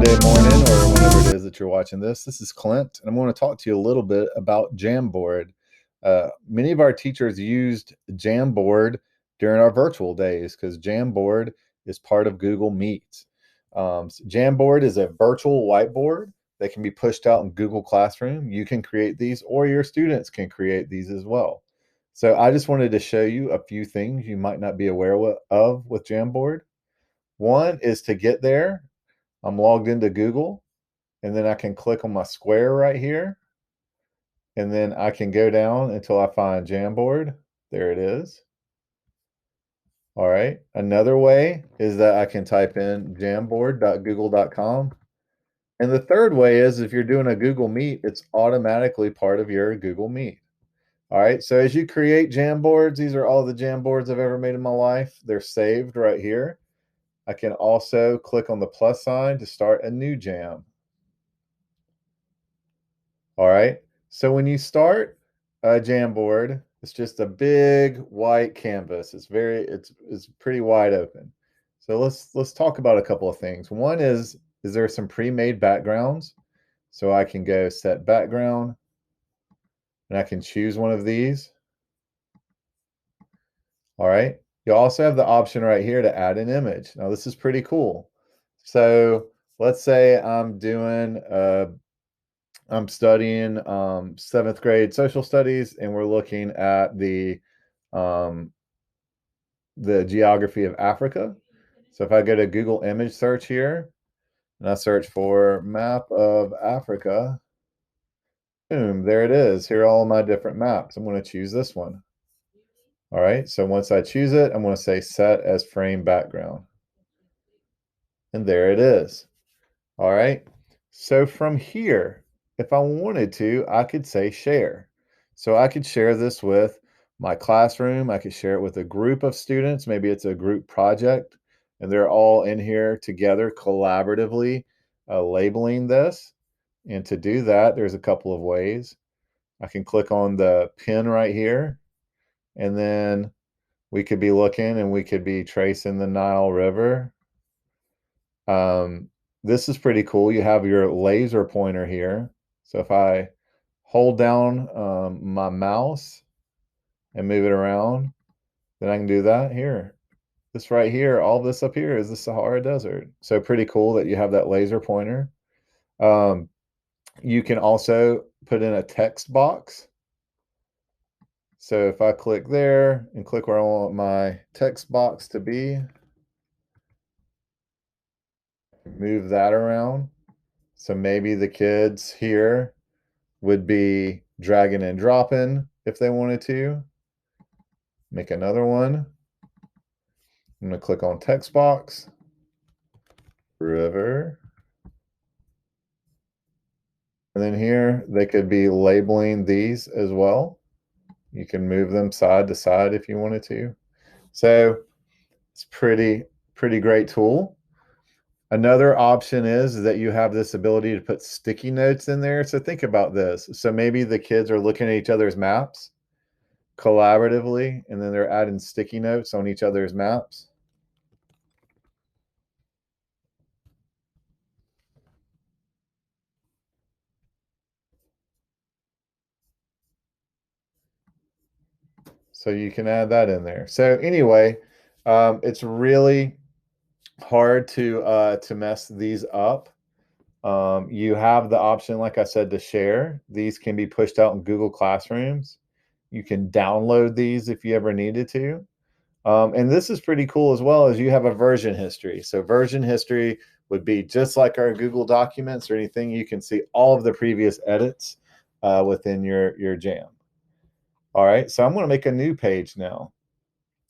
Monday morning or whenever it is that you're watching this. This is Clint, and I'm going to talk to you a little bit about Jamboard. Many of our teachers used Jamboard during our virtual days because Jamboard is part of Google Meet. Jamboard is a virtual whiteboard that can be pushed out in Google Classroom. You can create these, or your students can create these as well. So I just wanted to show you a few things you might not be aware of with Jamboard. One is to get there. I'm logged into Google, and then I can click on my square right here, and then I can go down until I find Jamboard. There it is. All right. Another way is that I can type in jamboard.google.com. And the third way is if you're doing a Google Meet, it's automatically part of your Google Meet. All right. So as you create Jamboards, these are all the Jamboards I've ever made in my life. They're saved right here. I can also click on the plus sign to start a new jam. All right. So when you start a Jamboard, it's just a big white canvas. It's pretty wide open. So let's talk about a couple of things. One is there some pre-made backgrounds? So I can go set background, and I can choose one of these. All right. You also have the option right here to add an image. Now this is pretty cool. So let's say I'm studying 7th grade social studies, and we're looking at um, the geography of Africa. So if I go to Google image search here, and I search for map of Africa, boom, there it is. Here are all my different maps. I'm going to choose this one. All right, so once I choose it, I'm going to say set as frame background. And there it is. All right. So from here, if I wanted to, I could say share. So I could share this with my classroom. I could share it with a group of students. Maybe it's a group project, and they're all in here together collaboratively labeling this. And to do that, there's a couple of ways. I can click on the pin right here, and then we could be looking and we could be tracing the Nile River. This is pretty cool. You have your laser pointer here. So if I hold down my mouse and move it around, then I can do that here. This right here, all this up here is the Sahara Desert. So pretty cool that you have that laser pointer. Um, you can also put in a text box. So if I click there and click where I want my text box to be, move that around. So maybe the kids here would be dragging and dropping if they wanted to. Make another one. I'm going to click on text box, river. And then here they could be labeling these as well. You can move them side to side if you wanted to. So it's pretty great tool. Another option is that you have this ability to put sticky notes in there. So think about this. So maybe the kids are looking at each other's maps collaboratively, and then they're adding sticky notes on each other's maps. So you can add that in there. So anyway, it's really hard to mess these up. You have the option, like I said, to share. These can be pushed out in Google Classrooms. You can download these if you ever needed to. And this is pretty cool as well, as you have a version history. So version history would be just like our Google Documents or anything. You can see all of the previous edits within your jam. All right, so I'm going to make a new page now.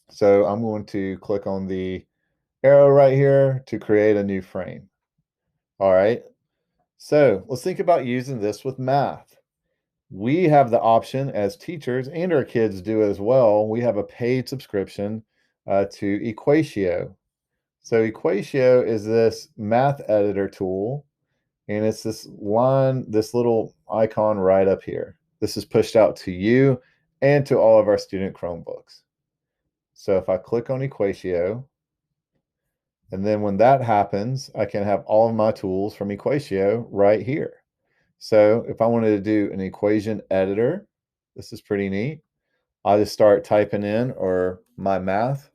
So I'm going to click on the arrow right here to create a new frame. All right, so let's think about using this with math. We have the option as teachers, and our kids do as well. We have a paid subscription to Equatio. So Equatio is this math editor tool, and it's this little icon right up here. This is pushed out to you and to all of our student Chromebooks. So if I click on Equatio, And then when that happens, I can have all of my tools from Equatio right here. So if I wanted to do an equation editor, this is pretty neat. I'll just start typing in or my math.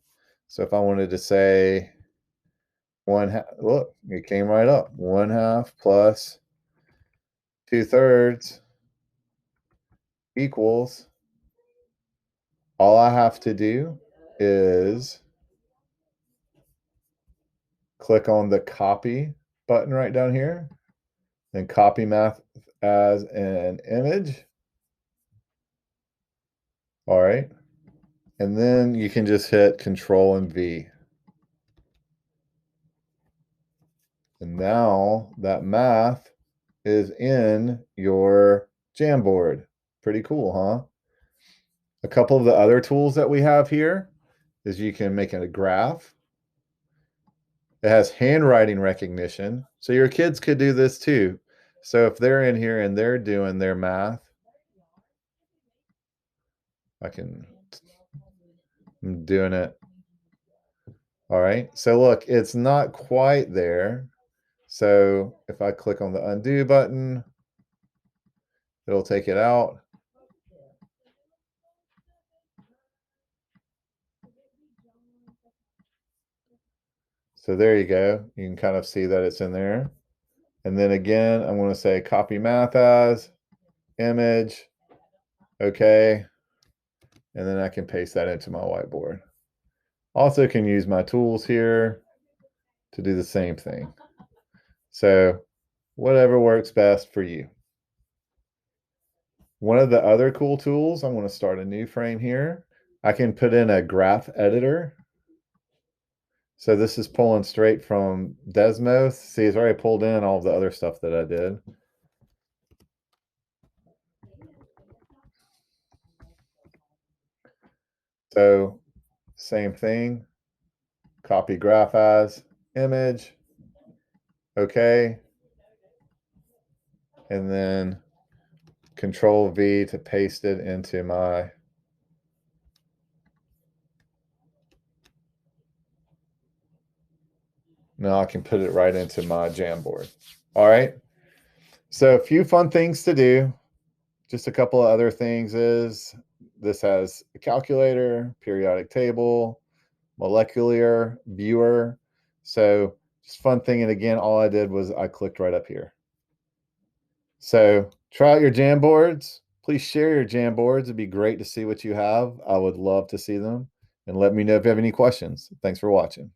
So if I wanted to say 1/2, look, it came right up. 1/2 plus 2/3 equals, all I have to do is click on the copy button right down here, then copy math as an image. All right. And then you can just hit Control and V. And now that math is in your Jamboard. Pretty cool, huh? A couple of the other tools that we have here is you can make a graph. It has handwriting recognition. So your kids could do this too. So if they're in here and they're doing their math, I'm doing it. All right. So look, it's not quite there. So if I click on the undo button, it'll take it out. So there you go. You can kind of see that it's in there. And then again, I'm going to say copy math as image. Okay. And then I can paste that into my whiteboard. Also can use my tools here to do the same thing. So whatever works best for you. One of the other cool tools, I'm going to start a new frame here. I can put in a graph editor. So this is pulling straight from Desmos. See, it's already pulled in all the other stuff that I did. So same thing, copy graph as image. Okay. And then Control V to paste it into my now I can put it right into my Jamboard. All right. So a few fun things to do. Just a couple of other things is this has a calculator, periodic table, molecular viewer. So just fun thing. And again, all I did was I clicked right up here. So try out your Jamboards. Please share your Jamboards. It'd be great to see what you have. I would love to see them. And let me know if you have any questions. Thanks for watching.